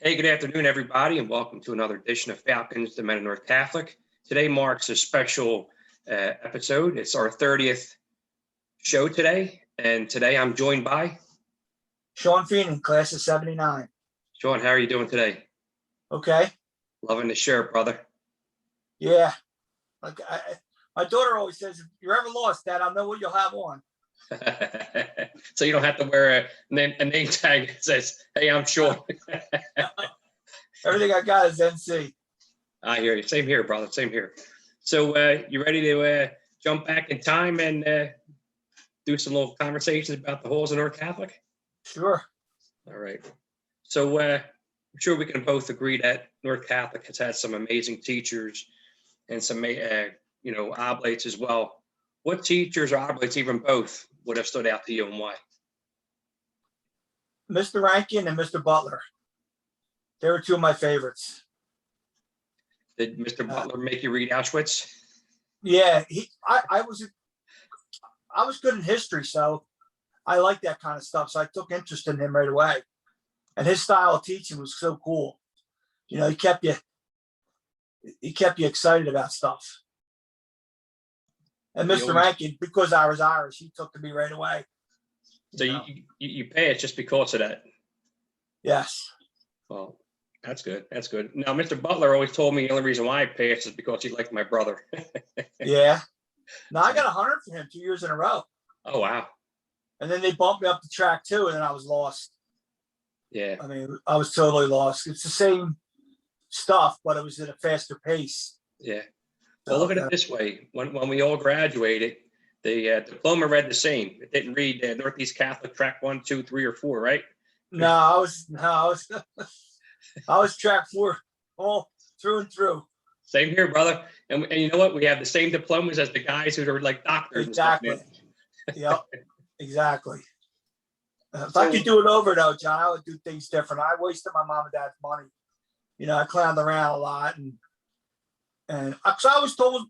Hey, good afternoon, everybody, and welcome to another edition of Falcons, the Men of North Catholic. Today marks a special episode. It's our 30th show today, and today I'm joined by Shawn Feenan Class of 79. Shawn. How are you doing today? Okay. Loving the shirt, brother. Yeah. Like my daughter always says, if you're ever lost, Dad, I'll know what you'll have on. So you don't have to wear a name tag that says, "Hey, I'm Shawn." Everything I got is NC. I hear you. Same here, brother. Same here. So you ready to jump back in time and do some little conversations about the halls of North Catholic? Sure. All right. So I'm sure we can both agree that North Catholic has had some amazing teachers and some, oblates as well. What teachers or oblates, even both, would have stood out to you and why? Mr. Rankin and Mr. Butler. They were two of my favorites. Did Mr. Butler make you read Auschwitz? Yeah, I was good in history, so I liked that kind of stuff. So I took interest in him right away. And his style of teaching was so cool. You know, he kept you excited about stuff. And Mr. Rankin, because I was Irish, he took to me right away. So you pay it just because of that? Yes. Well, that's good. That's good. Now, Mr. Butler always told me the only reason why I passed is because he liked my brother. Yeah. No, I got 100 for him 2 years in a row. Oh, wow. And then they bumped me up to track 2, and then I was lost. Yeah. I mean, I was totally lost. It's the same stuff, but it was at a faster pace. Yeah. Well, look at it this way. When we all graduated, the diploma read the same. It didn't read Northeast Catholic track 1, 2, 3, or 4, right? I was track 4 all through and through. Same here, brother. And you know what? We have the same diplomas as the guys who are like doctors. Exactly. And stuff, Yep. Exactly. If I could do it over, though, John, I would do things different. I wasted my mom and dad's money. You know, I clowned around a lot, and because I was told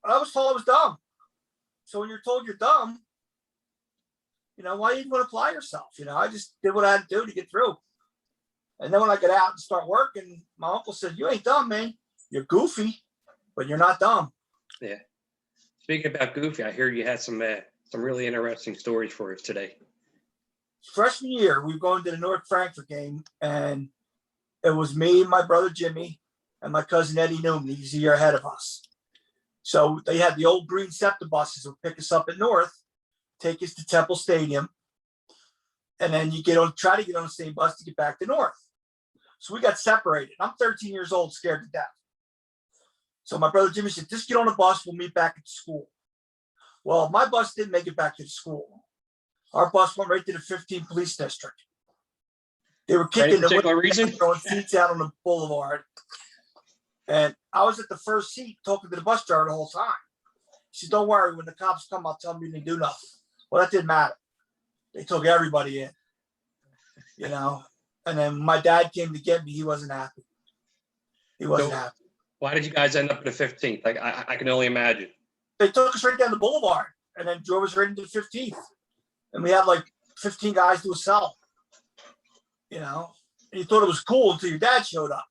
I was dumb. So when you're told you're dumb, you know, why even want to apply yourself? You know, I just did what I had to do to get through. And then when I get out and start working, my uncle said, "You ain't dumb, man. You're goofy, but you're not dumb." Yeah. Speaking about goofy, I hear you had some really interesting stories for us today. Freshman year, we were going to the North-Frankfurt game, and it was me, my brother Jimmy, and my cousin Eddie Newman. He's a year ahead of us. So they had the old green SEPTA buses would pick us up at North, take us to Temple Stadium, and then you try to get on the same bus to get back to North. So we got separated. I'm 13 years old, scared to death. So my brother Jimmy said, "Just get on the bus. We'll meet back at the school." Well, my bus didn't make it back to the school. Our bus went right to the 15 police district. They were kicking throwing seats out on the boulevard. And I was at the first seat talking to the bus driver the whole time. She said, "Don't worry, when the cops come, I'll tell them you didn't do nothing." Well, that didn't matter. They took everybody in, you know. And then my dad came to get me. He wasn't happy. He wasn't happy. Why did you guys end up at the 15th? Like, I can only imagine. They took us right down the boulevard and then drove us right into the 15th. And we had like 15 guys to a cell, you know. And you thought it was cool until your dad showed up.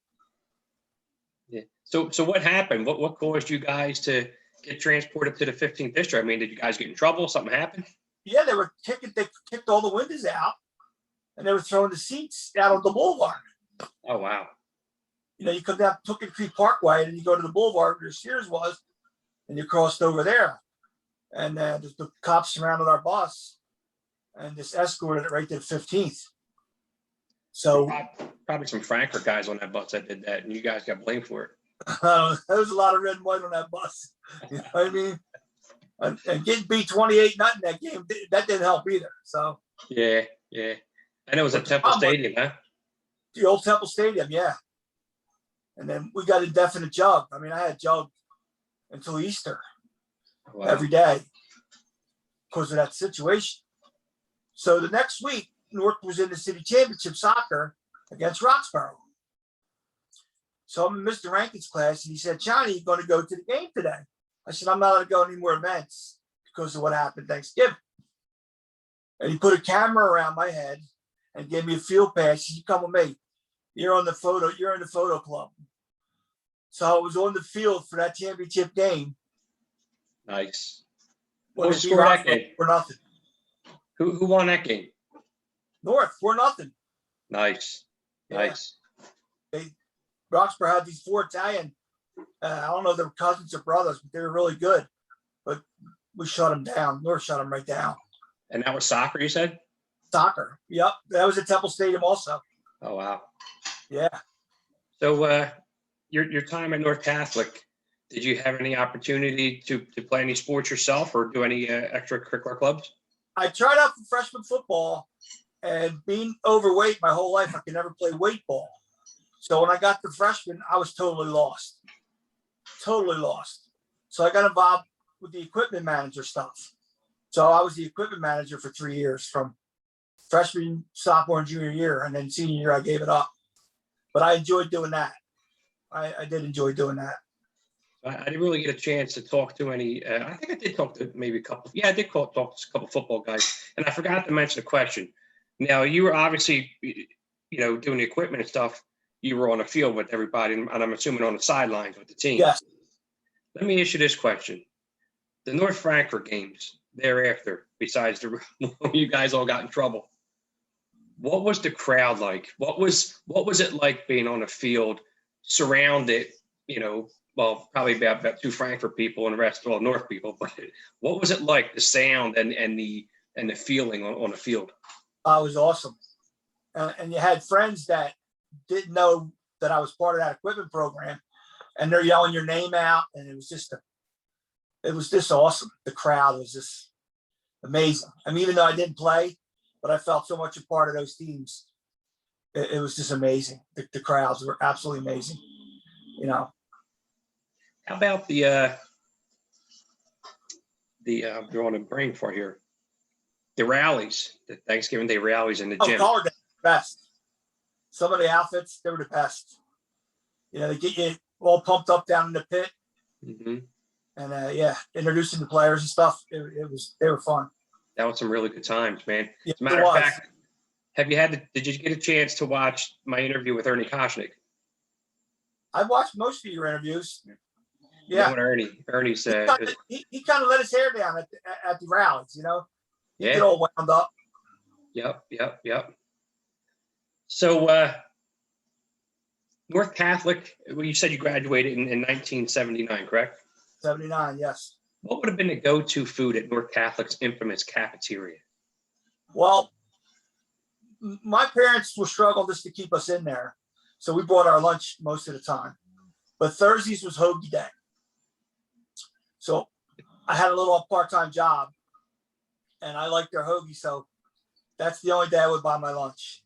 Yeah. So what happened? What caused you guys to get transported to the 15th district? I mean, did you guys get in trouble? Something happened? Yeah, they kicked all the windows out, and they were throwing the seats out on the boulevard. Oh, wow. You know, you come down Tooken Creek Parkway, and you go to the boulevard where Sears was, and you crossed over there. And the cops surrounded our bus and just escorted it right to the 15th. So probably some Frankfurt guys on that bus that did that, and you guys got blamed for it. There was a lot of red and white on that bus. You know what I mean? And getting beat 28-0 that game, that didn't help either. So yeah. And it was at Temple Stadium, huh? The old Temple Stadium, yeah. And then we got indefinite jug. I mean, I had jug until Easter every day because of that situation. So the next week, North was in the city championship soccer against Roxborough. So I'm in Mr. Rankin's class, and he said, "Johnny, you going to go to the game today?" I said, "I'm not going to go to any more events because of what happened Thanksgiving." And he put a camera around my head and gave me a field pass. He said, "You come with me." You're on the photo. You're in the photo club. So I was on the field for that championship game. Nice. When What was they the beat score of that Roxborough game? 4-0. Who won that game? North 4-0. Nice. Yeah. Nice. Roxborough had these 4 Italian. I don't know if they were cousins or brothers, but they were really good. But we shut them down. North shut them right down. And that was soccer, you said? Soccer. Yep. That was at Temple Stadium also. Oh, wow. Yeah. So your time at North Catholic, did you have any opportunity to play any sports yourself or do any extracurricular clubs? I tried out for freshman football, and being overweight my whole life, I could never play weight ball. So when I got to freshman, I was totally lost. Totally lost. So I got involved with the equipment manager stuff. So I was the equipment manager for 3 years, from freshman, sophomore, and junior year. And then senior year, I gave it up. But I enjoyed doing that. I did enjoy doing that. I didn't really get a chance to talk to any. I think I did talk to maybe a couple. Yeah, I did talk to a couple football guys. And I forgot to mention a question. Now, you were obviously, doing the equipment and stuff. You were on the field with everybody, and I'm assuming on the sidelines with the team. Yes. Let me ask you this question. The North-Frankfurt games thereafter, besides the when you guys all got in trouble, what was the crowd like? What was it like being on the field, surrounded, well, probably about 2 Frankfurt people and the rest all North people, but what was it like, the sound and the feeling on the field? It was awesome. And you had friends that didn't know that I was part of that equipment program, and they're yelling your name out, and it was just awesome. The crowd was just amazing. I mean, even though I didn't play, but I felt so much a part of those teams. It was just amazing. The crowds were absolutely amazing. How about the I'm drawing a brain for here, the rallies, the Thanksgiving Day rallies in the gym? Color Day, best. Some of the outfits, they were the best. They get you all pumped up down in the pit. Mm-hmm. And introducing the players and stuff. They were fun. That was some really good times, man. Yeah, As a matter of fact, did you get a chance to watch my interview with Ernie Koshnick? I watched most of your interviews. Yeah. Ernie said he kind of let his hair down at the rallies, Yeah. He get all wound up. Yep. So North Catholic, well, you said you graduated in 1979, correct? 79, yes. What would have been the go-to food at North Catholic's infamous cafeteria? Well, my parents were struggling just to keep us in there. So we brought our lunch most of the time. But Thursdays was hoagie day. So I had a little part-time job, and I liked their hoagie. So that's the only day I would buy my lunch.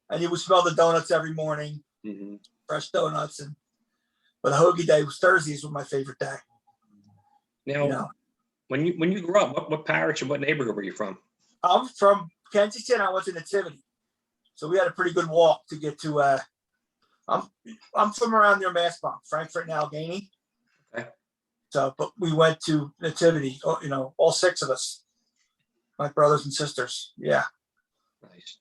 And you would smell the donuts every morning, mm-hmm. fresh donuts. But hoagie day was Thursdays was my favorite day. Now, when you grew up, what parish and what neighborhood were you from? I'm from Kensington. I went to Nativity, so we had a pretty good walk to get to. I'm from around near Massbomb, Frankfurt and Allegheny. Okay. So, but we went to Nativity. All 6 of us, my brothers and sisters. Yeah. Nice.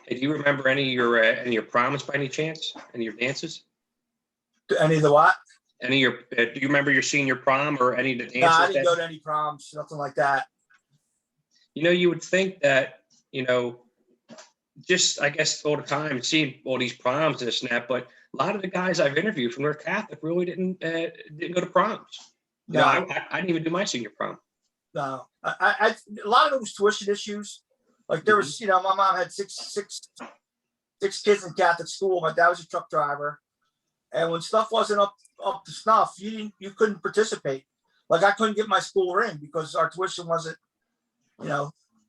Hey, do you remember any of your proms by any chance? Any of your dances? Any of the what? Do you remember your senior prom or any of the dances? No, I didn't go to any proms, nothing like that. You would think that, just, I guess, all the time, seeing all these proms and this and that, but a lot of the guys I've interviewed from North Catholic really didn't go to proms. No. I didn't even do my senior prom. No, a lot of it was tuition issues. Like there was, my mom had six kids in Catholic school. My dad was a truck driver. And when stuff wasn't up to snuff, you couldn't participate. Like I couldn't get my school ring because our tuition wasn't,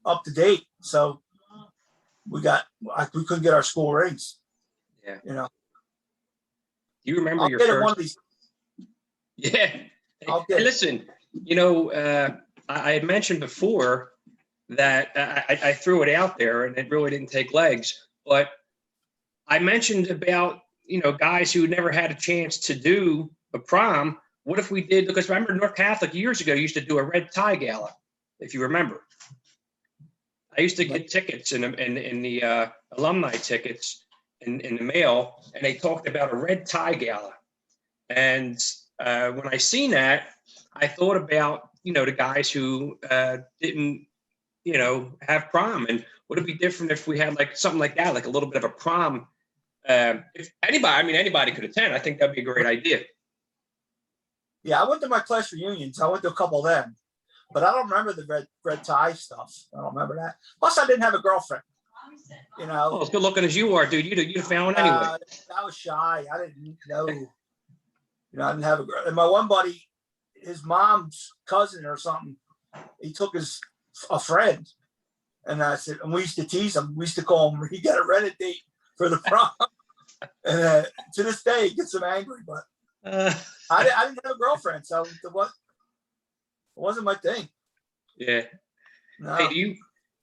up to date. So we couldn't get our school rings. Yeah. Do you remember I'll your get first? One of these. Yeah. Hey, listen, I had mentioned before that I threw it out there and it really didn't take legs, but I mentioned about, guys who never had a chance to do a prom. What if we did, because remember North Catholic years ago used to do a red tie gala, if you remember. I used to get tickets in the alumni tickets, in the mail, and they talked about a red tie gala. And when I seen that, I thought about, the guys who didn't, have prom. And would it be different if we had like something like that, like a little bit of a prom? If anybody could attend. I think that'd be a great idea. Yeah, I went to my class reunions. I went to a couple of them, but I don't remember the red tie stuff. I don't remember that. Plus, I didn't have a girlfriend. Well, as good looking as you are, dude, you'd have found one anyway. I was shy. I didn't know. I didn't have a girl. And my one buddy, his mom's cousin or something, he took a friend, and I said, and we used to tease him. We used to call him. He got a rented date for the prom. And to this day, it gets him angry. But I didn't have a girlfriend, so it wasn't my thing. Yeah. No. Hey, do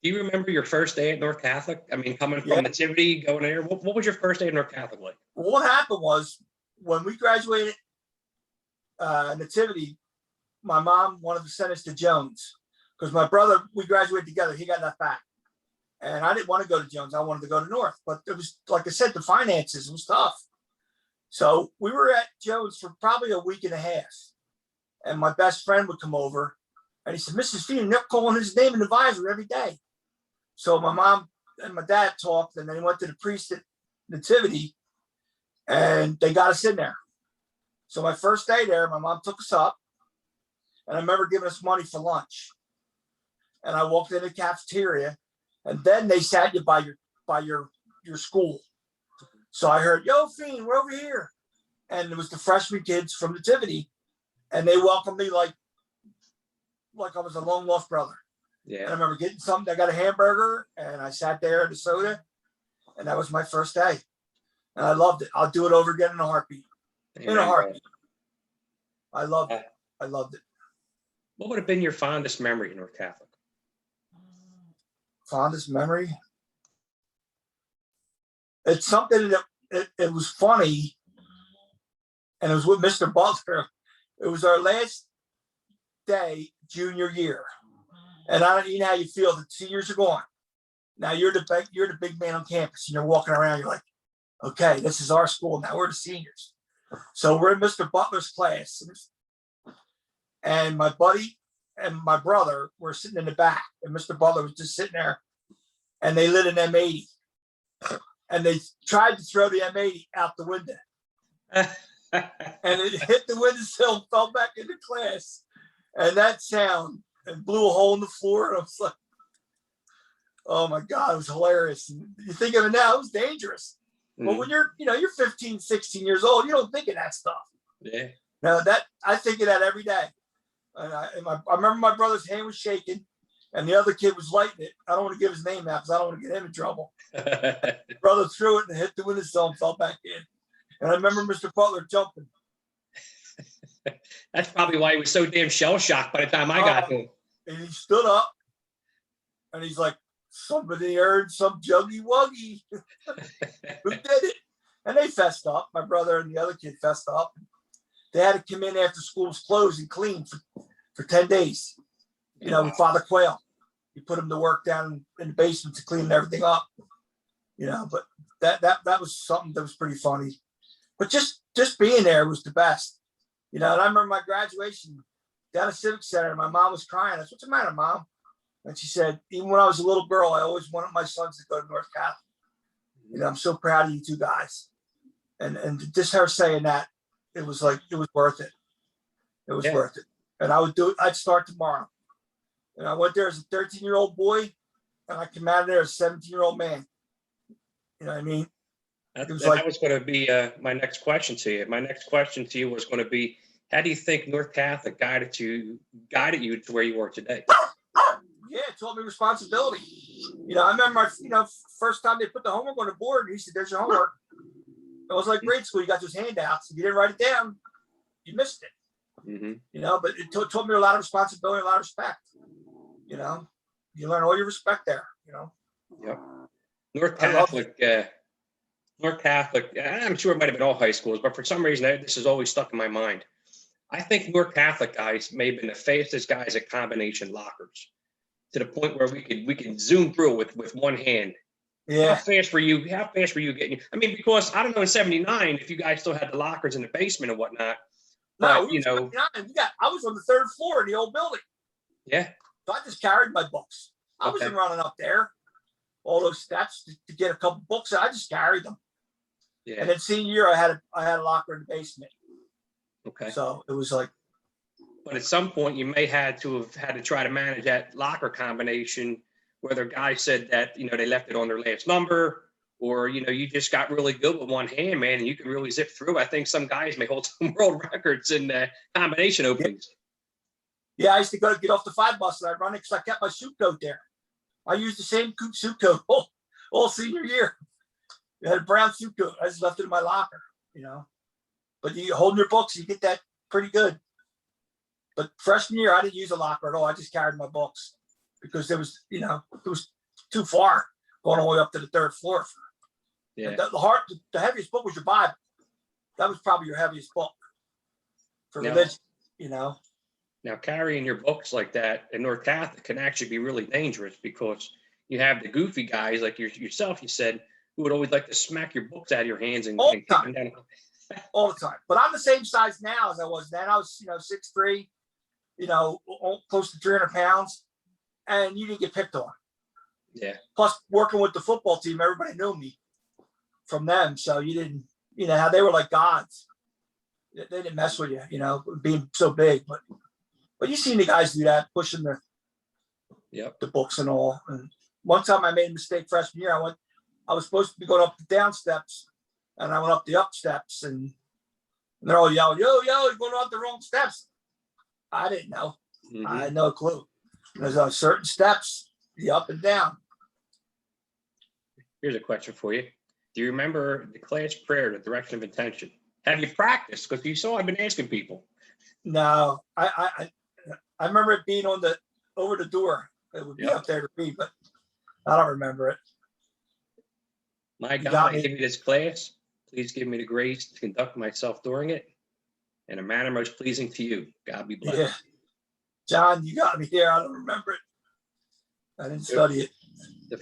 you remember your first day at North Catholic? I mean, coming from Nativity, going there. What was your first day at North Catholic like? Well, what happened was when we graduated Nativity, my mom wanted to send us to Jones because my brother, we graduated together. He got left back. And I didn't want to go to Jones. I wanted to go to North. But it was, like I said, the finances was tough. So we were at Jones for probably a week and a half. And my best friend would come over. And he said, Mrs. Feenan, they're calling his name in the visor every day. So my mom and my dad talked. And then he went to the priest at Nativity. And they got us in there. So my first day there, my mom took us up. And I remember giving us money for lunch. And I walked in the cafeteria. And then they sat you by your school. So I heard, yo, Fiend, we're over here. And it was the freshman kids from Nativity. And they welcomed me like I was a long lost brother. Yeah. And I remember getting something. I got a hamburger and I sat there in the soda. And that was my first day. And I loved it. I'll do it over again in a heartbeat. In a heartbeat. I loved it. I loved it. What would have been your fondest memory in North Catholic? Fondest memory? It's something that it was funny, and it was with Mr. Butler. It was our last day, junior year, and I don't even know how you feel. The seniors are gone. Now you're the big man on campus, and you're walking around. You're like, okay, this is our school now. We're the seniors, so we're in Mr. Butler's class, and my buddy and my brother were sitting in the back, and Mr. Butler was just sitting there, and they lit an M80, and they tried to throw the M80 out the window, and it hit the windowsill and fell back into class, and that sound and blew a hole in the floor, and I was like, oh my God, it was hilarious. And you think of it now, it was dangerous. But when you're 15, 16 years old, you don't think of that stuff. Yeah. Now I think of that every day. And I remember my brother's hand was shaking and the other kid was lighting it. I don't want to give his name out because I don't want to get him in trouble. Brother threw it and hit the windowsill and fell back in. And I remember Mr. Butler jumping. That's probably why he was so damn shell-shocked by the time I got home. And he stood up and he's like, somebody earned some juggy-wuggy. Who did it? And they fessed up. My brother and the other kid fessed up. They had to come in after school was closed and clean for 10 days. With Father Quayle. He put him to work down in the basement to clean everything up. But that was something that was pretty funny. But just being there was the best. And I remember my graduation down at Civic Center, my mom was crying. I said, what's the matter, Mom? And she said, even when I was a little girl, I always wanted my sons to go to North Catholic. I'm so proud of you two guys. And just her saying that, it was worth it. It was worth it. And I would do it. I'd start tomorrow. And I went there as a 13-year-old boy, and I came out of there as a 17-year-old man. You know what I mean? That was going to be my next question to you. My next question to you was going to be, how do you think North Catholic guided you to where you are today? Yeah, it taught me responsibility. I remember my first time they put the homework on the board, and he said, there's your homework. It was like grade school. You got those handouts. If you didn't write it down, you missed it. Mm-hmm. But it taught me a lot of responsibility, a lot of respect. You learn all your respect there. Yep. North Catholic. I'm sure it might have been all high schools, but for some reason, this is always stuck in my mind. I think North Catholic guys may have been the fastest guys at combination lockers, to the point where we could zoom through with one hand Yeah. How fast were you getting? I mean, because I don't know in '79 if you guys still had the lockers in the basement and whatnot. No, But we were 79. I was on the third floor of the old building. yeah. So I just carried my books. I wasn't running up there, all those steps to get a couple books. I just carried them. Yeah. And then senior year, I had a locker in the basement. Okay. So it was like. But at some point, you may have had to try to manage that locker combination, whether guys said that, they left it on their last number, or, you just got really good with one hand, man, and you can really zip through. I think some guys may hold some world records in combination openings. Yeah, I used to go to get off the 5 bus and I'd run it because I kept my suit coat there. I used the same suit coat all senior year. I had a brown suit coat. I just left it in my locker, But you holding your books, you get that pretty good. But freshman year, I didn't use a locker at all. I just carried my books because it was too far going all the way up to the third floor. Yeah. The heaviest book was your Bible. That was probably your heaviest book for religion, Now, carrying your books like that in North Catholic can actually be really dangerous because you have the goofy guys like yourself, you said, who would always like to smack your books out of your hands and kick them down. All the time. But I'm the same size now as I was then. I was, 6'3", close to 300 pounds, and you didn't get picked on. Yeah. Plus, working with the football team, everybody knew me from them. So you didn't, how they were like gods. They didn't mess with you, being so big. But you seen the guys do that, pushing the books and all. And one time I made a mistake freshman year. I was supposed to be going up the down steps, and I went up the up steps, and they're all yelling, yo, you're going up the wrong steps. I didn't know. Mm-hmm. I had no clue. There's certain steps, the up and down. Here's a question for you. Do you remember the class prayer, the direction of intention? Have you practiced? Because you saw I've been asking people. No, I remember it being over the door. It would be up there to read, but I don't remember it. My God, I give you this class. Please give me the grace to conduct myself during it in a manner most pleasing to you. God be blessed. Yeah. John, you got me there. I don't remember it. I didn't study it.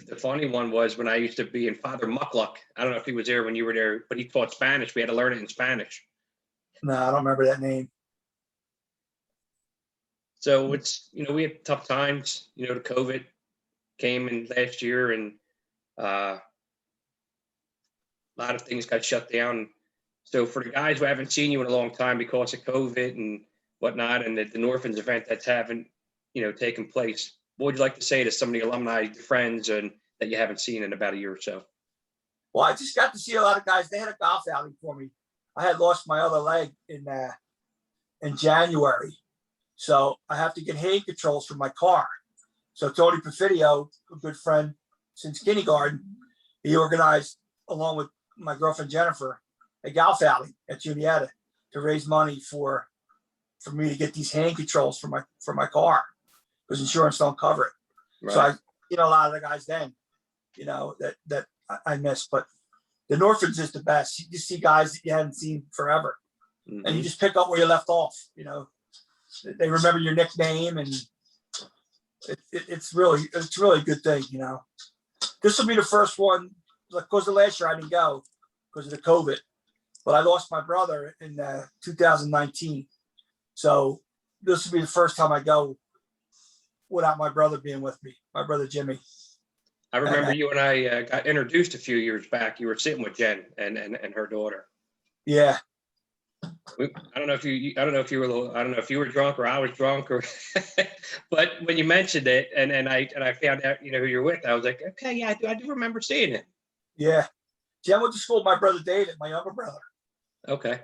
The funny one was when I used to be in Father Muckluck. I don't know if he was there when you were there, but he taught Spanish. We had to learn it in Spanish. No, I don't remember that name. So it's, we had tough times. The COVID came in last year, and a lot of things got shut down. So for the guys who haven't seen you in a long time because of COVID and whatnot, and the Northlands event that's haven't, taken place, what would you like to say to some of the alumni friends and that you haven't seen in about a year or so? Well, I just got to see a lot of guys. They had a golf outing for me. I had lost my other leg in January. So I have to get hand controls for my car. So Tony Perfidio, a good friend since kindergarten, he organized, along with my girlfriend Jennifer, a golf outing at Juniata to raise money for me to get these hand controls for my car, because insurance don't cover it. Right. So I, a lot of the guys then, that I miss. But the Northlands is the best. You just see guys that you hadn't seen forever, and you just pick up where you left off. They remember your nickname, and it's really a good thing. This will be the first one, because the last year I didn't go because of the COVID, but I lost my brother in 2019. So this will be the first time I go without my brother being with me, my brother Jimmy. I remember you and I got introduced a few years back. You were sitting with Jen and her daughter. Yeah. I don't know if you were drunk or I was drunk, or but when you mentioned it and I found out who you're with, I was like, okay, yeah, I do remember seeing it. Yeah. Jen went to school with my brother David, my younger brother. Okay.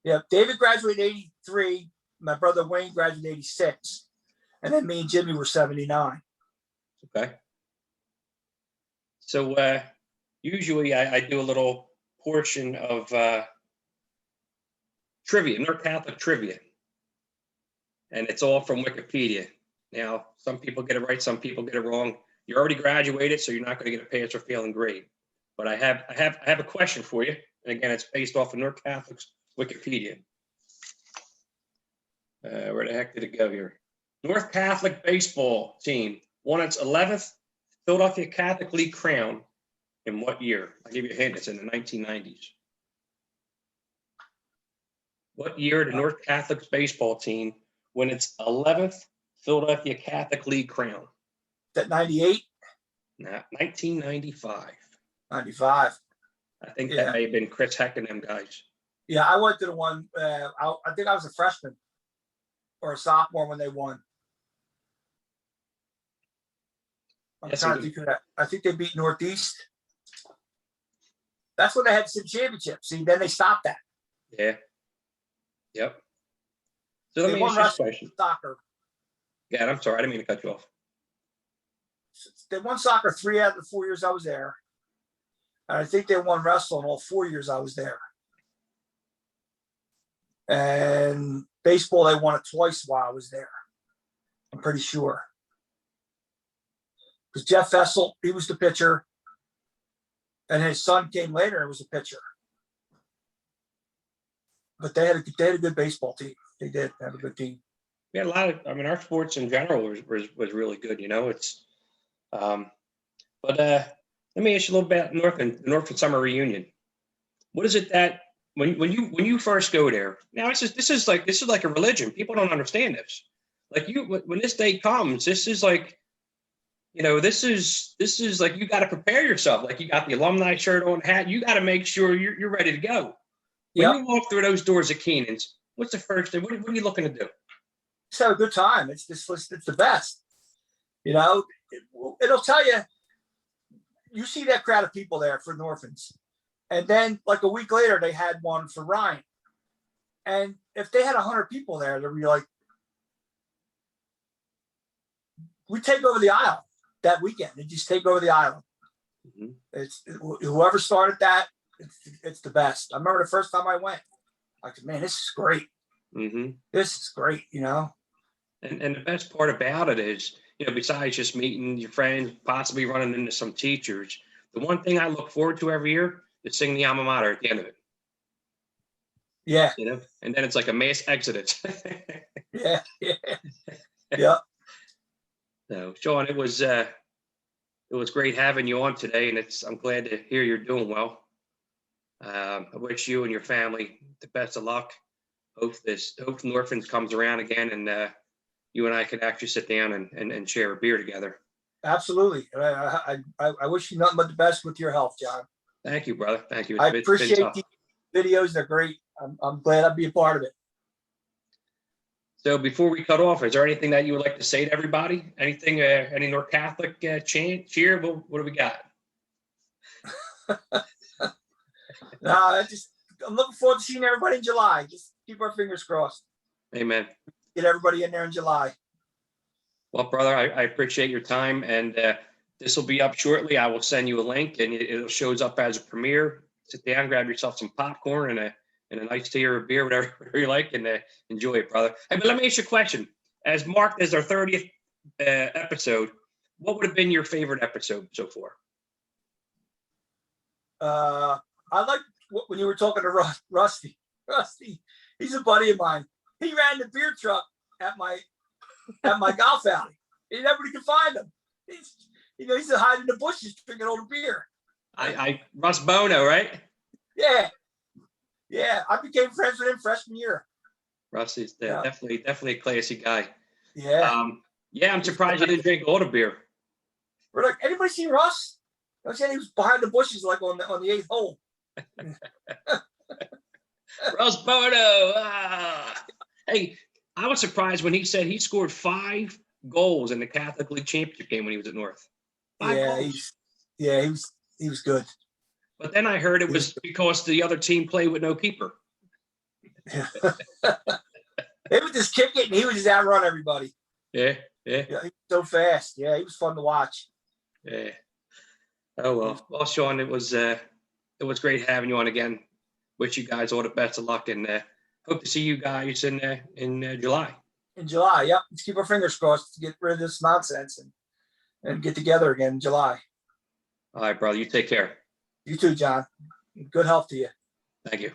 Yeah, David graduated in 83. My brother Wayne graduated in 86. And then me and Jimmy were 79. Okay. So usually I do a little portion of trivia, North Catholic trivia. And it's all from Wikipedia. Now, some people get it right, some people get it wrong. You already graduated, so you're not going to get a pass or failing grade. But I have a question for you. And again, it's based off of North Catholic's Wikipedia. Where the heck did it go here? North Catholic baseball team won its 11th Philadelphia Catholic League crown In what year? I'll give you a hint. It's in the 1990s. What year did North Catholic's baseball team win its 11th Philadelphia Catholic League crown? That 98? Nah, 1995. 95. I think that may have been Chris Heck and them guys. Yeah, I went to the one. I think I was a freshman or a sophomore when they won. I'm trying to think of that. I think they beat Northeast. That's when they had some championships. See, then they stopped that. Yeah. Yep. So let They me won ask you a question. soccer. Yeah, I'm sorry. I didn't mean to cut you off. They won soccer 3 out of the 4 years I was there. And I think they won wrestling all 4 years I was there. And baseball, they won it twice while I was there. I'm pretty sure. Because Jeff Vessel, he was the pitcher. And his son came later and was a pitcher. But they had a good baseball team. They did have a good team. We had a lot of, I mean, our sports in general was really good, you know. It's but let me ask you a little bit about the Northford Summer Reunion. What is it that when you first go there? Now this is like a religion. People don't understand this. Like when this day comes, this is like, you know, this is like you got to prepare yourself. Like you got the alumni shirt on, hat. You got to make sure you're ready to go. When you walk through those doors at Keenan's, what's the first thing? What are you looking to do? Just have a good time. It's the best. You know, it'll tell you. You see that crowd of people there for Northens, and then like a week later they had one for Ryan. And if they had 100 people there, they'd be like, we take over the island that weekend. They just take over the island. Mm-hmm. It's whoever started that. It's the best. I remember the first time I went. I said, man, this is great. Mm-hmm. This is great, you know. And the best part about it is, you know, besides just meeting your friends, possibly running into some teachers, the one thing I look forward to every year is singing the alma mater at the end of it. Yeah. You know, and then it's like a mass exodus. Yeah. Yeah. So, Shawn, it was great having you on today, and I'm glad to hear you're doing well. I wish you and your family the best of luck. Hope Northford comes around again, and you and I can actually sit down and share a beer together. Absolutely. I wish you nothing but the best with your health, John. Thank you, brother. Thank you. I appreciate the videos. They're great. I'm glad I'd be a part of it. So before we cut off, is there anything that you would like to say to everybody? Anything, any North Catholic cheer? What do we got? No, I'm looking forward to seeing everybody in July. Just keep our fingers crossed. Amen. Get everybody in there in July. Well, brother, I appreciate your time, and this will be up shortly. I will send you a link, and it shows up as a premiere. Sit down, grab yourself some popcorn and a nice tea or a beer, whatever you like, and enjoy it, brother. Hey, but let me ask you a question. As marked as our 30th episode, what would have been your favorite episode so far? I like when you were talking to Rusty. Rusty, he's a buddy of mine. He ran the beer truck at my golf alley. And nobody could find him. He's hiding in the bushes drinking all the beer. Russ Bono, right? Yeah. Yeah. I became friends with him freshman year. Rusty's definitely a classy guy. Yeah. Yeah, I'm surprised you didn't drink all the beer. We're like, anybody seen Russ? I was saying he was behind the bushes like on the 8th hole. Russ Bono. Hey, I was surprised when he said he scored 5 goals in the Catholic League Championship game when he was at North. 5 goals. He was good. But then I heard it was because the other team played with no keeper. They would just kick it and he would just outrun everybody. Yeah. He was so fast. Yeah, he was fun to watch. Yeah. Oh well. Well, Shawn, it was great having you on again. Wish you guys all the best of luck, and hope to see you guys in July. In July, yep. Let's keep our fingers crossed to get rid of this nonsense and get together again in July. All right, brother. You take care. You too, John. Good health to you. Thank you.